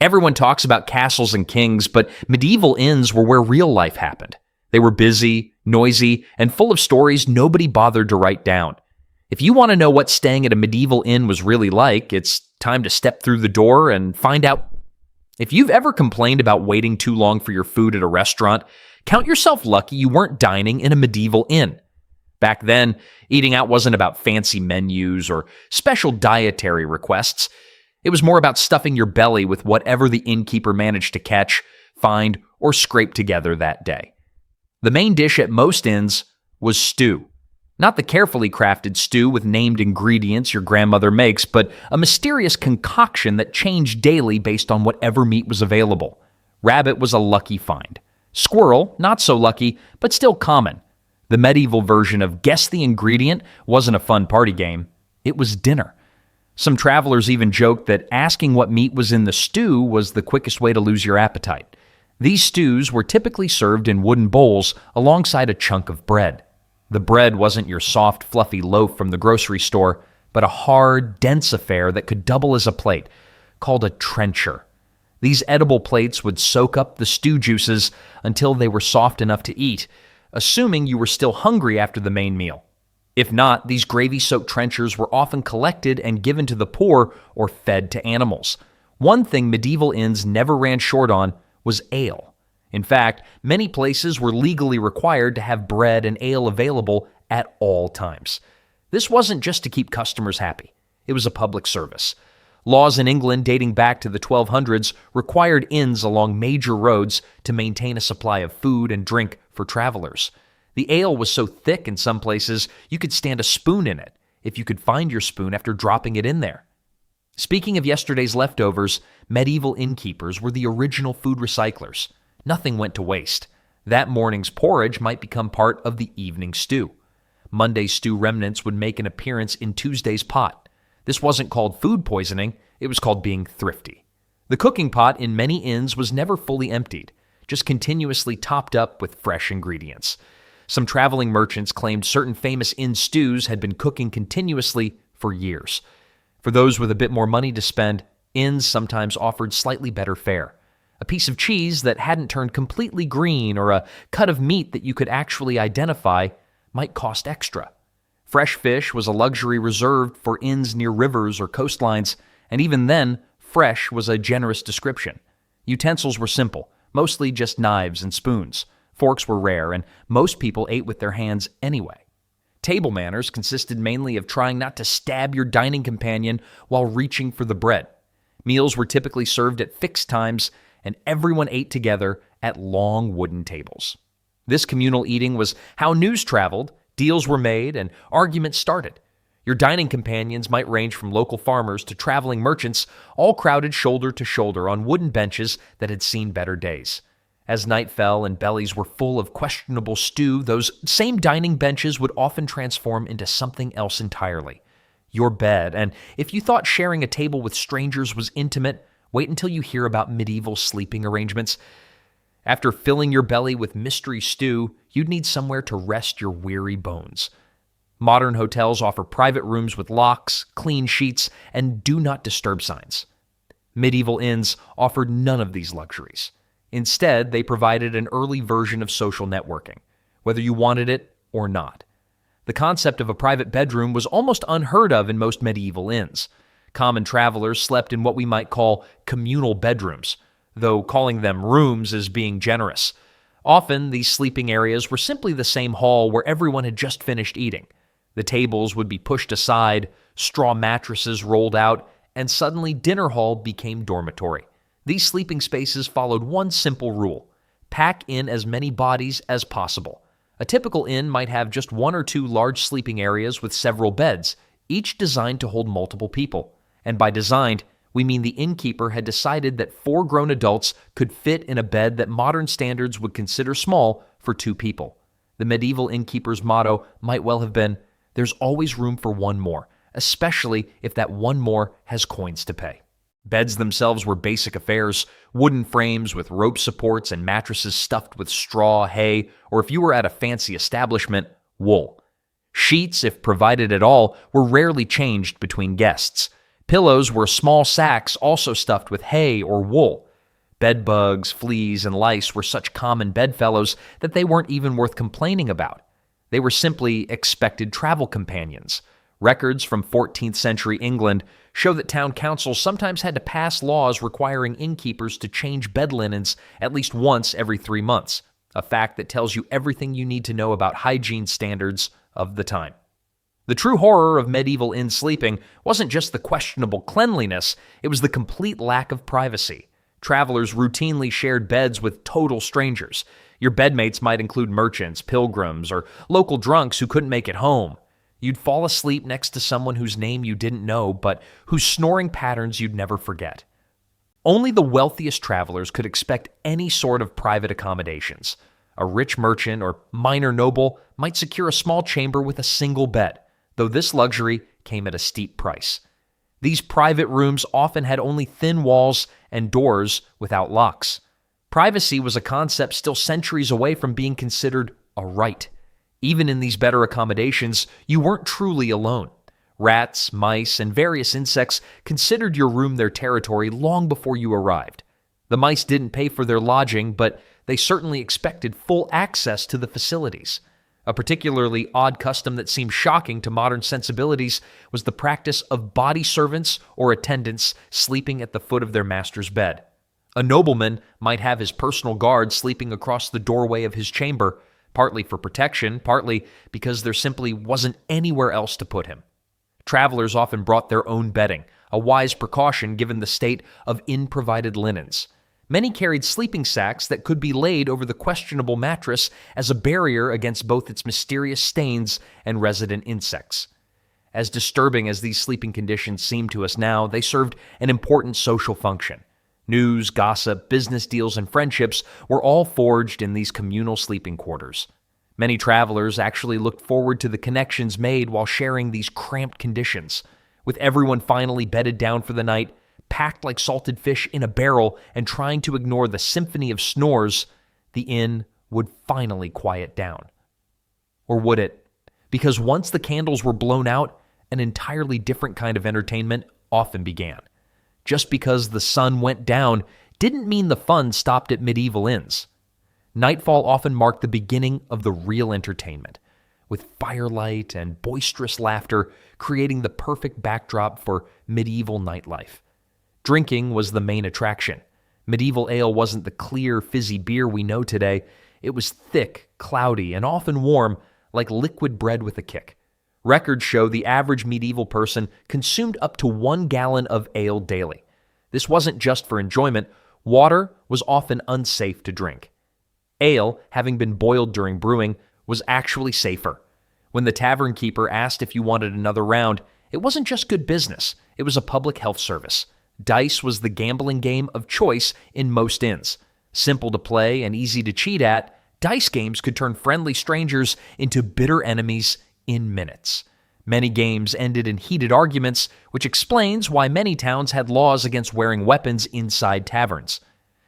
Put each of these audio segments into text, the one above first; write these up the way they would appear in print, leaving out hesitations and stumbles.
Everyone talks about castles and kings, but medieval inns were where real life happened. They were busy, noisy, and full of stories nobody bothered to write down. If you want to know what staying at a medieval inn was really like, it's time to step through the door and find out. If you've ever complained about waiting too long for your food at a restaurant, count yourself lucky you weren't dining in a medieval inn. Back then, eating out wasn't about fancy menus or special dietary requests. It was more about stuffing your belly with whatever the innkeeper managed to catch, find, or scrape together that day. The main dish at most inns was stew. Not the carefully crafted stew with named ingredients your grandmother makes, but a mysterious concoction that changed daily based on whatever meat was available. Rabbit was a lucky find. Squirrel, not so lucky, but still common. The medieval version of Guess the Ingredient wasn't a fun party game. It was dinner. Some travelers even joked that asking what meat was in the stew was the quickest way to lose your appetite. These stews were typically served in wooden bowls alongside a chunk of bread. The bread wasn't your soft, fluffy loaf from the grocery store, but a hard, dense affair that could double as a plate, called a trencher. These edible plates would soak up the stew juices until they were soft enough to eat, assuming you were still hungry after the main meal. If not, these gravy-soaked trenchers were often collected and given to the poor or fed to animals. One thing medieval inns never ran short on was ale. In fact, many places were legally required to have bread and ale available at all times. This wasn't just to keep customers happy. It was a public service. Laws in England dating back to the 1200s required inns along major roads to maintain a supply of food and drink for travelers. The ale was so thick in some places you could stand a spoon in it, if you could find your spoon after dropping it in there. Speaking of yesterday's leftovers, medieval innkeepers were the original food recyclers. Nothing went to waste. That morning's porridge might become part of the evening stew. Monday's stew remnants would make an appearance in Tuesday's pot. This wasn't called food poisoning, it was called being thrifty. The cooking pot in many inns was never fully emptied, just continuously topped up with fresh ingredients. Some traveling merchants claimed certain famous inn stews had been cooking continuously for years. For those with a bit more money to spend, inns sometimes offered slightly better fare. A piece of cheese that hadn't turned completely green or a cut of meat that you could actually identify might cost extra. Fresh fish was a luxury reserved for inns near rivers or coastlines, and even then, fresh was a generous description. Utensils were simple, mostly just knives and spoons. Forks were rare, and most people ate with their hands anyway. Table manners consisted mainly of trying not to stab your dining companion while reaching for the bread. Meals were typically served at fixed times, and everyone ate together at long wooden tables. This communal eating was how news traveled, deals were made, and arguments started. Your dining companions might range from local farmers to traveling merchants, all crowded shoulder to shoulder on wooden benches that had seen better days. As night fell and bellies were full of questionable stew, those same dining benches would often transform into something else entirely. Your bed, and if you thought sharing a table with strangers was intimate, wait until you hear about medieval sleeping arrangements. After filling your belly with mystery stew, you'd need somewhere to rest your weary bones. Modern hotels offer private rooms with locks, clean sheets, and do not disturb signs. Medieval inns offered none of these luxuries. Instead, they provided an early version of social networking, whether you wanted it or not. The concept of a private bedroom was almost unheard of in most medieval inns. Common travelers slept in what we might call communal bedrooms, though calling them rooms is being generous. Often, these sleeping areas were simply the same hall where everyone had just finished eating. The tables would be pushed aside, straw mattresses rolled out, and suddenly dinner hall became dormitory. These sleeping spaces followed one simple rule: pack in as many bodies as possible. A typical inn might have just one or two large sleeping areas with several beds, each designed to hold multiple people. And by designed, we mean the innkeeper had decided that 4 grown adults could fit in a bed that modern standards would consider small for 2 people. The medieval innkeeper's motto might well have been, "There's always room for one more, especially if that one more has coins to pay." Beds themselves were basic affairs, wooden frames with rope supports and mattresses stuffed with straw, hay, or if you were at a fancy establishment, wool. Sheets, if provided at all, were rarely changed between guests. Pillows were small sacks also stuffed with hay or wool. Bed bugs, fleas, and lice were such common bedfellows that they weren't even worth complaining about. They were simply expected travel companions. Records from 14th century England show that town councils sometimes had to pass laws requiring innkeepers to change bed linens at least once every 3 months, a fact that tells you everything you need to know about hygiene standards of the time. The true horror of medieval inn sleeping wasn't just the questionable cleanliness, it was the complete lack of privacy. Travelers routinely shared beds with total strangers. Your bedmates might include merchants, pilgrims, or local drunks who couldn't make it home. You'd fall asleep next to someone whose name you didn't know, but whose snoring patterns you'd never forget. Only the wealthiest travelers could expect any sort of private accommodations. A rich merchant or minor noble might secure a small chamber with a single bed, though this luxury came at a steep price. These private rooms often had only thin walls and doors without locks. Privacy was a concept still centuries away from being considered a right. Even in these better accommodations, you weren't truly alone. Rats, mice, and various insects considered your room their territory long before you arrived. The mice didn't pay for their lodging, but they certainly expected full access to the facilities. A particularly odd custom that seemed shocking to modern sensibilities was the practice of body servants or attendants sleeping at the foot of their master's bed. A nobleman might have his personal guard sleeping across the doorway of his chamber, partly for protection, partly because there simply wasn't anywhere else to put him. Travelers often brought their own bedding, a wise precaution given the state of inn-provided linens. Many carried sleeping sacks that could be laid over the questionable mattress as a barrier against both its mysterious stains and resident insects. As disturbing as these sleeping conditions seem to us now, they served an important social function. News, gossip, business deals, and friendships were all forged in these communal sleeping quarters. Many travelers actually looked forward to the connections made while sharing these cramped conditions. With everyone finally bedded down for the night, packed like salted fish in a barrel and trying to ignore the symphony of snores, the inn would finally quiet down. Or would it? Because once the candles were blown out, an entirely different kind of entertainment often began. Just because the sun went down didn't mean the fun stopped at medieval inns. Nightfall often marked the beginning of the real entertainment, with firelight and boisterous laughter creating the perfect backdrop for medieval nightlife. Drinking was the main attraction. Medieval ale wasn't the clear, fizzy beer we know today. It was thick, cloudy, and often warm, like liquid bread with a kick. Records show the average medieval person consumed up to 1 gallon of ale daily. This wasn't just for enjoyment. Water was often unsafe to drink. Ale, having been boiled during brewing, was actually safer. When the tavern keeper asked if you wanted another round, it wasn't just good business, it was a public health service. Dice was the gambling game of choice in most inns. Simple to play and easy to cheat at, dice games could turn friendly strangers into bitter enemies in minutes. Many games ended in heated arguments, which explains why many towns had laws against wearing weapons inside taverns.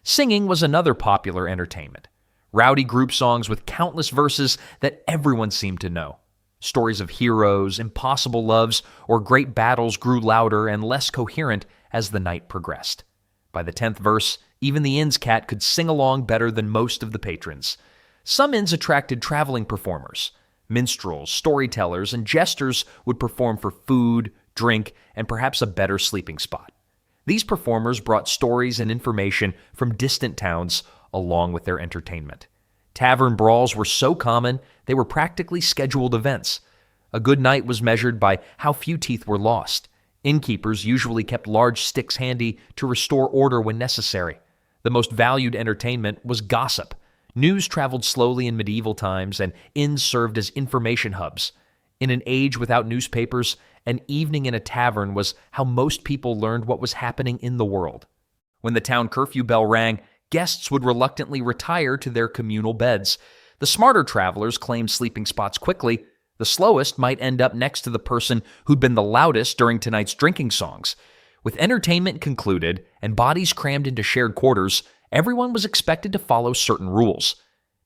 Singing was another popular entertainment. Rowdy group songs with countless verses that everyone seemed to know. Stories of heroes, impossible loves, or great battles grew louder and less coherent as the night progressed. By the 10th verse, even the inn's cat could sing along better than most of the patrons. Some inns attracted traveling performers. Minstrels, storytellers, and jesters would perform for food, drink, and perhaps a better sleeping spot. These performers brought stories and information from distant towns along with their entertainment. Tavern brawls were so common, they were practically scheduled events. A good night was measured by how few teeth were lost. Innkeepers usually kept large sticks handy to restore order when necessary. The most valued entertainment was gossip. News traveled slowly in medieval times, and inns served as information hubs. In an age without newspapers, an evening in a tavern was how most people learned what was happening in the world. When the town curfew bell rang, guests would reluctantly retire to their communal beds. The smarter travelers claimed sleeping spots quickly. The slowest might end up next to the person who'd been the loudest during tonight's drinking songs. With entertainment concluded and bodies crammed into shared quarters, everyone was expected to follow certain rules.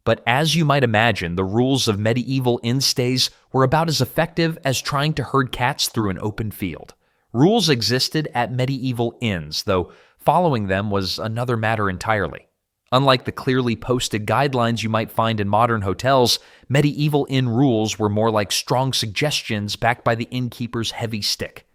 But as you might imagine, the rules of medieval inn stays were about as effective as trying to herd cats through an open field. Rules existed at medieval inns, though following them was another matter entirely. Unlike the clearly posted guidelines you might find in modern hotels, medieval inn rules were more like strong suggestions backed by the innkeeper's heavy stick.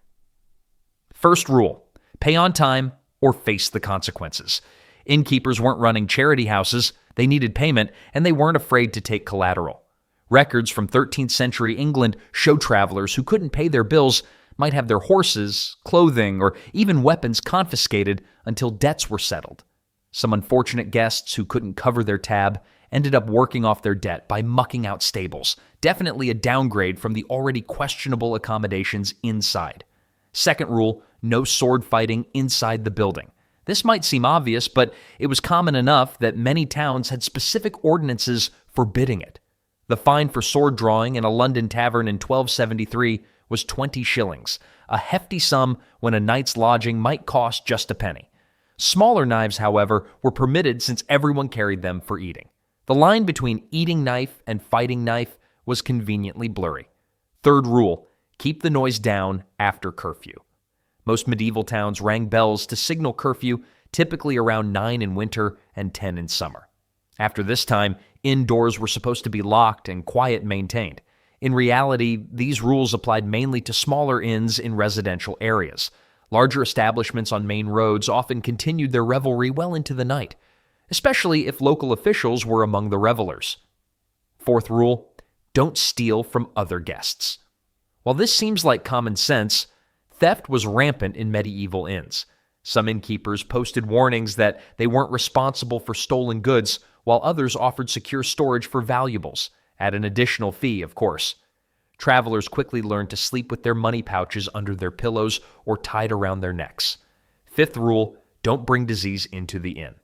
First rule: pay on time or face the consequences. Innkeepers weren't running charity houses, they needed payment, and they weren't afraid to take collateral. Records from 13th century England show travelers who couldn't pay their bills might have their horses, clothing, or even weapons confiscated until debts were settled. Some unfortunate guests who couldn't cover their tab ended up working off their debt by mucking out stables, definitely a downgrade from the already questionable accommodations inside. Second rule: no sword fighting inside the building. This might seem obvious, but it was common enough that many towns had specific ordinances forbidding it. The fine for sword drawing in a London tavern in 1273 was 20 shillings, a hefty sum when a night's lodging might cost just a penny. Smaller knives, however, were permitted since everyone carried them for eating. The line between eating knife and fighting knife was conveniently blurry. Third rule: keep the noise down after curfew. Most medieval towns rang bells to signal curfew, typically around 9 in winter and 10 in summer. After this time, indoors were supposed to be locked and quiet maintained. In reality, these rules applied mainly to smaller inns in residential areas. Larger establishments on main roads often continued their revelry well into the night, especially if local officials were among the revelers. Fourth rule: don't steal from other guests. While this seems like common sense, theft was rampant in medieval inns. Some innkeepers posted warnings that they weren't responsible for stolen goods, while others offered secure storage for valuables, at an additional fee, of course. Travelers quickly learned to sleep with their money pouches under their pillows or tied around their necks. Fifth rule: don't bring disease into the inn.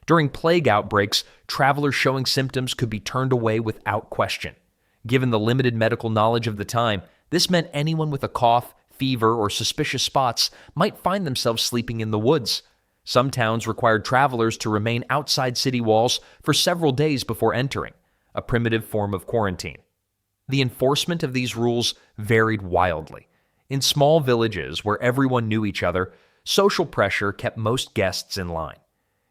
During plague outbreaks, travelers showing symptoms could be turned away without question. Given the limited medical knowledge of the time, this meant anyone with a cough, fever, or suspicious spots might find themselves sleeping in the woods. Some towns required travelers to remain outside city walls for several days before entering, a primitive form of quarantine. The enforcement of these rules varied wildly. In small villages where everyone knew each other, social pressure kept most guests in line.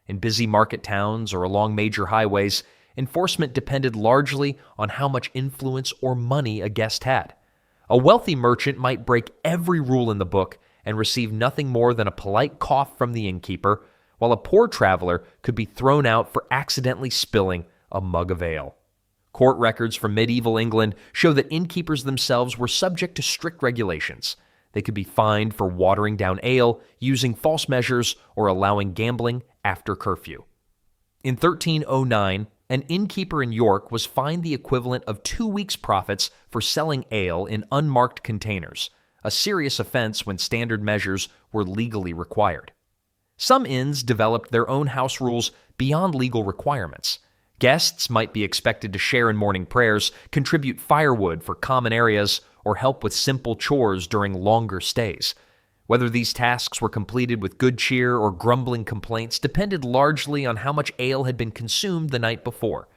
In busy market towns or along major highways, enforcement depended largely on how much influence or money a guest had. A wealthy merchant might break every rule in the book and receive nothing more than a polite cough from the innkeeper, while a poor traveler could be thrown out for accidentally spilling a mug of ale. Court records from medieval England show that innkeepers themselves were subject to strict regulations. They could be fined for watering down ale, using false measures, or allowing gambling after curfew. In 1309, an innkeeper in York was fined the equivalent of 2 weeks' profits for selling ale in unmarked containers, a serious offense when standard measures were legally required. Some inns developed their own house rules beyond legal requirements. Guests might be expected to share in morning prayers, contribute firewood for common areas, or help with simple chores during longer stays. Whether these tasks were completed with good cheer or grumbling complaints depended largely on how much ale had been consumed the night before.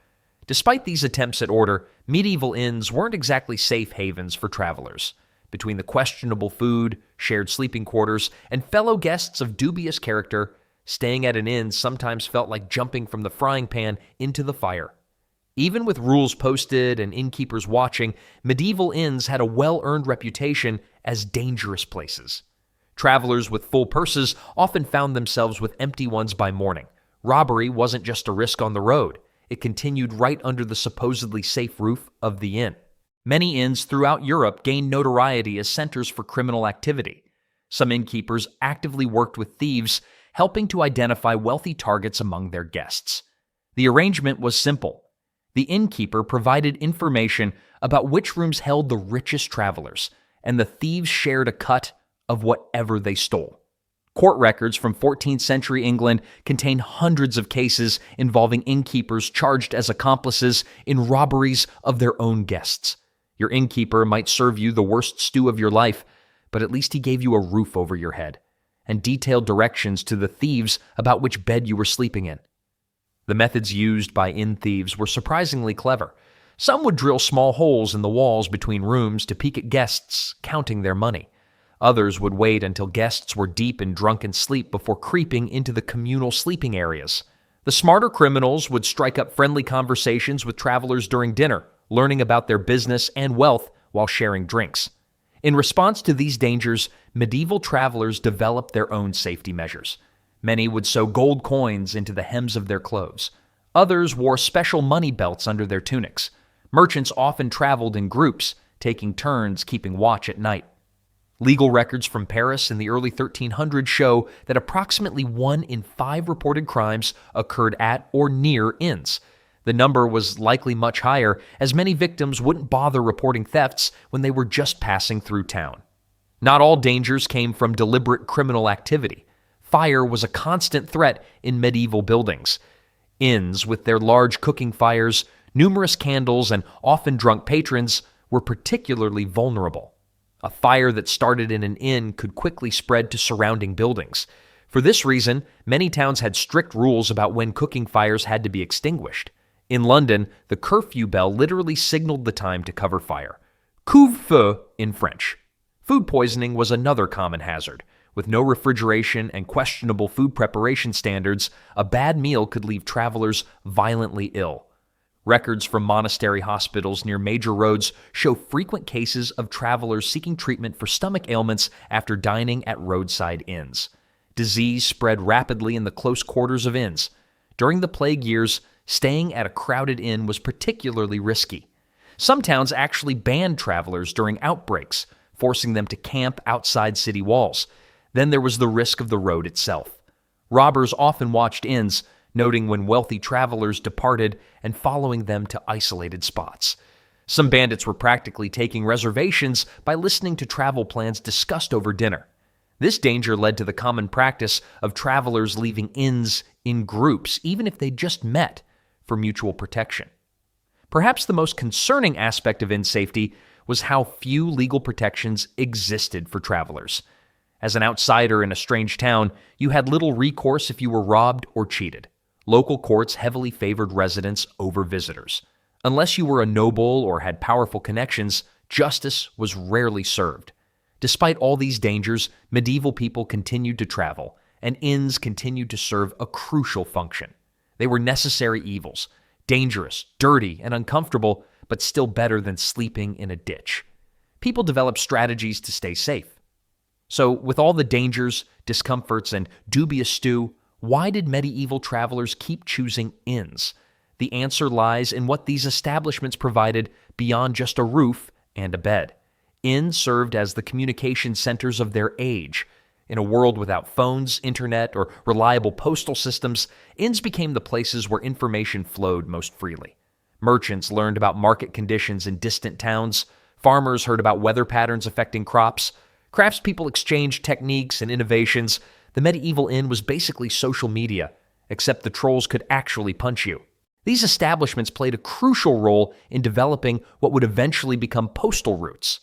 Despite these attempts at order, medieval inns weren't exactly safe havens for travelers. Between the questionable food, shared sleeping quarters, and fellow guests of dubious character, staying at an inn sometimes felt like jumping from the frying pan into the fire. Even with rules posted and innkeepers watching, medieval inns had a well-earned reputation as dangerous places. Travelers with full purses often found themselves with empty ones by morning. Robbery wasn't just a risk on the road. It continued right under the supposedly safe roof of the inn. Many inns throughout Europe gained notoriety as centers for criminal activity. Some innkeepers actively worked with thieves, helping to identify wealthy targets among their guests. The arrangement was simple. The innkeeper provided information about which rooms held the richest travelers, and the thieves shared a cut of whatever they stole. Court records from 14th century England contain hundreds of cases involving innkeepers charged as accomplices in robberies of their own guests. Your innkeeper might serve you the worst stew of your life, but at least he gave you a roof over your head and detailed directions to the thieves about which bed you were sleeping in. The methods used by inn thieves were surprisingly clever. Some would drill small holes in the walls between rooms to peek at guests, counting their money. Others would wait until guests were deep in drunken sleep before creeping into the communal sleeping areas. The smarter criminals would strike up friendly conversations with travelers during dinner, learning about their business and wealth while sharing drinks. In response to these dangers, medieval travelers developed their own safety measures. Many would sew gold coins into the hems of their clothes. Others wore special money belts under their tunics. Merchants often traveled in groups, taking turns keeping watch at night. Legal records from Paris in the early 1300s show that approximately 1 in 5 reported crimes occurred at or near inns. The number was likely much higher, as many victims wouldn't bother reporting thefts when they were just passing through town. Not all dangers came from deliberate criminal activity. Fire was a constant threat in medieval buildings. Inns, with their large cooking fires, numerous candles, and often drunk patrons, were particularly vulnerable. A fire that started in an inn could quickly spread to surrounding buildings. For this reason, many towns had strict rules about when cooking fires had to be extinguished. In London, the curfew bell literally signaled the time to cover fire. Couvre-feu in French. Food poisoning was another common hazard. With no refrigeration and questionable food preparation standards, a bad meal could leave travelers violently ill. Records from monastery hospitals near major roads show frequent cases of travelers seeking treatment for stomach ailments after dining at roadside inns. Disease spread rapidly in the close quarters of inns. During the plague years, staying at a crowded inn was particularly risky. Some towns actually banned travelers during outbreaks, forcing them to camp outside city walls. Then there was the risk of the road itself. Robbers often watched inns, noting when wealthy travelers departed and following them to isolated spots. Some bandits were practically taking reservations by listening to travel plans discussed over dinner. This danger led to the common practice of travelers leaving inns in groups, even if they just met, for mutual protection. Perhaps the most concerning aspect of inn safety was how few legal protections existed for travelers. As an outsider in a strange town, you had little recourse if you were robbed or cheated. Local courts heavily favored residents over visitors. Unless you were a noble or had powerful connections, justice was rarely served. Despite all these dangers, medieval people continued to travel, and inns continued to serve a crucial function. They were necessary evils, dangerous, dirty, and uncomfortable, but still better than sleeping in a ditch. People developed strategies to stay safe. So, with all the dangers, discomforts, and dubious stew, why did medieval travelers keep choosing inns? The answer lies in what these establishments provided beyond just a roof and a bed. Inns served as the communication centers of their age. In a world without phones, internet, or reliable postal systems, inns became the places where information flowed most freely. Merchants learned about market conditions in distant towns. Farmers heard about weather patterns affecting crops. Craftspeople exchanged techniques and innovations. The medieval inn was basically social media, except the trolls could actually punch you. These establishments played a crucial role in developing what would eventually become postal routes.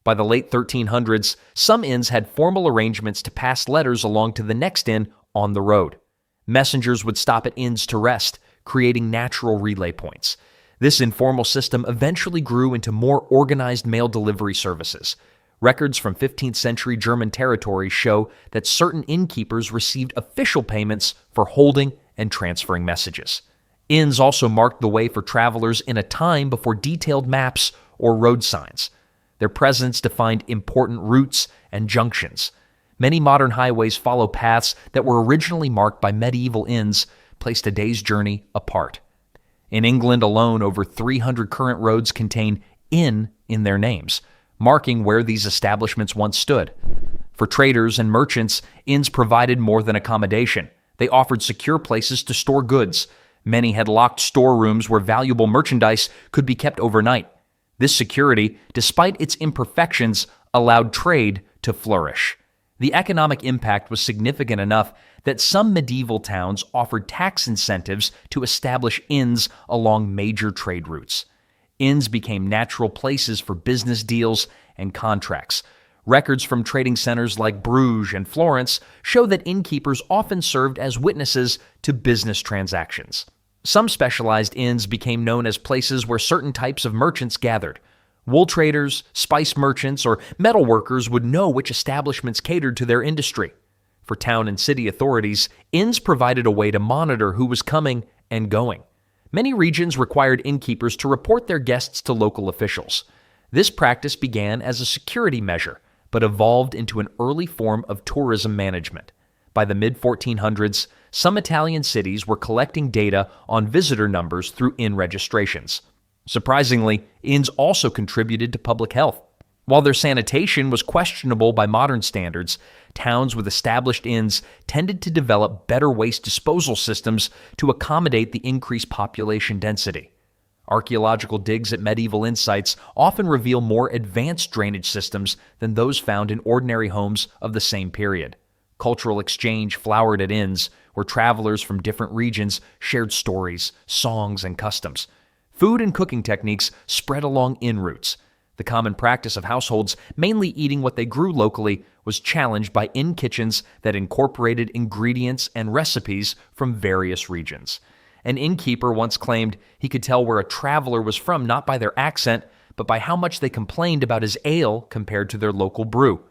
By the late 1300s, some inns had formal arrangements to pass letters along to the next inn on the road. Messengers would stop at inns to rest, creating natural relay points. This informal system eventually grew into more organized mail delivery services. Records from 15th century German territories show that certain innkeepers received official payments for holding and transferring messages. Inns also marked the way for travelers in a time before detailed maps or road signs. Their presence defined important routes and junctions. Many modern highways follow paths that were originally marked by medieval inns, placed a day's journey apart. In England alone, over 300 current roads contain inn in their names, marking where these establishments once stood. For traders and merchants, inns provided more than accommodation. They offered secure places to store goods. Many had locked storerooms where valuable merchandise could be kept overnight. This security, despite its imperfections, allowed trade to flourish. The economic impact was significant enough that some medieval towns offered tax incentives to establish inns along major trade routes. Inns became natural places for business deals and contracts. Records from trading centers like Bruges and Florence show that innkeepers often served as witnesses to business transactions. Some specialized inns became known as places where certain types of merchants gathered. Wool traders, spice merchants, or metal workers would know which establishments catered to their industry. For town and city authorities, inns provided a way to monitor who was coming and going. Many regions required innkeepers to report their guests to local officials. This practice began as a security measure, but evolved into an early form of tourism management. By the mid-1400s, some Italian cities were collecting data on visitor numbers through inn registrations. Surprisingly, inns also contributed to public health. While their sanitation was questionable by modern standards, towns with established inns tended to develop better waste disposal systems to accommodate the increased population density. Archaeological digs at medieval inn sites often reveal more advanced drainage systems than those found in ordinary homes of the same period. Cultural exchange flowered at inns, where travelers from different regions shared stories, songs, and customs. Food and cooking techniques spread along inn routes. The common practice of households mainly eating what they grew locally was challenged by inn kitchens that incorporated ingredients and recipes from various regions. An innkeeper once claimed he could tell where a traveler was from not by their accent, but by how much they complained about his ale compared to their local brew.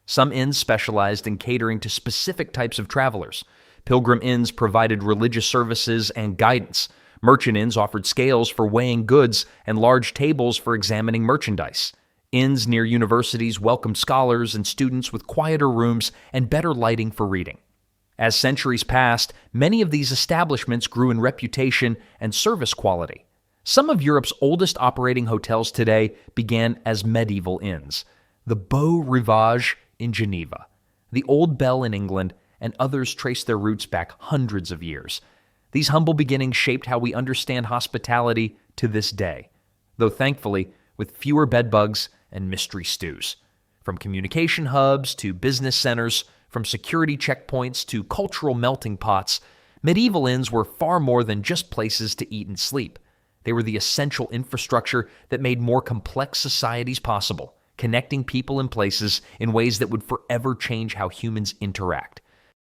Some inns specialized in catering to specific types of travelers. Pilgrim inns provided religious services and guidance. Merchant inns offered scales for weighing goods and large tables for examining merchandise. Inns near universities welcomed scholars and students with quieter rooms and better lighting for reading. As centuries passed, many of these establishments grew in reputation and service quality. Some of Europe's oldest operating hotels today began as medieval inns. The Beau Rivage in Geneva, the Old Bell in England, and others trace their roots back hundreds of years. These humble beginnings shaped how we understand hospitality to this day, though thankfully with fewer bedbugs and mystery stews. From communication hubs to business centers, from security checkpoints to cultural melting pots, medieval inns were far more than just places to eat and sleep. They were the essential infrastructure that made more complex societies possible, connecting people and places in ways that would forever change how humans interact.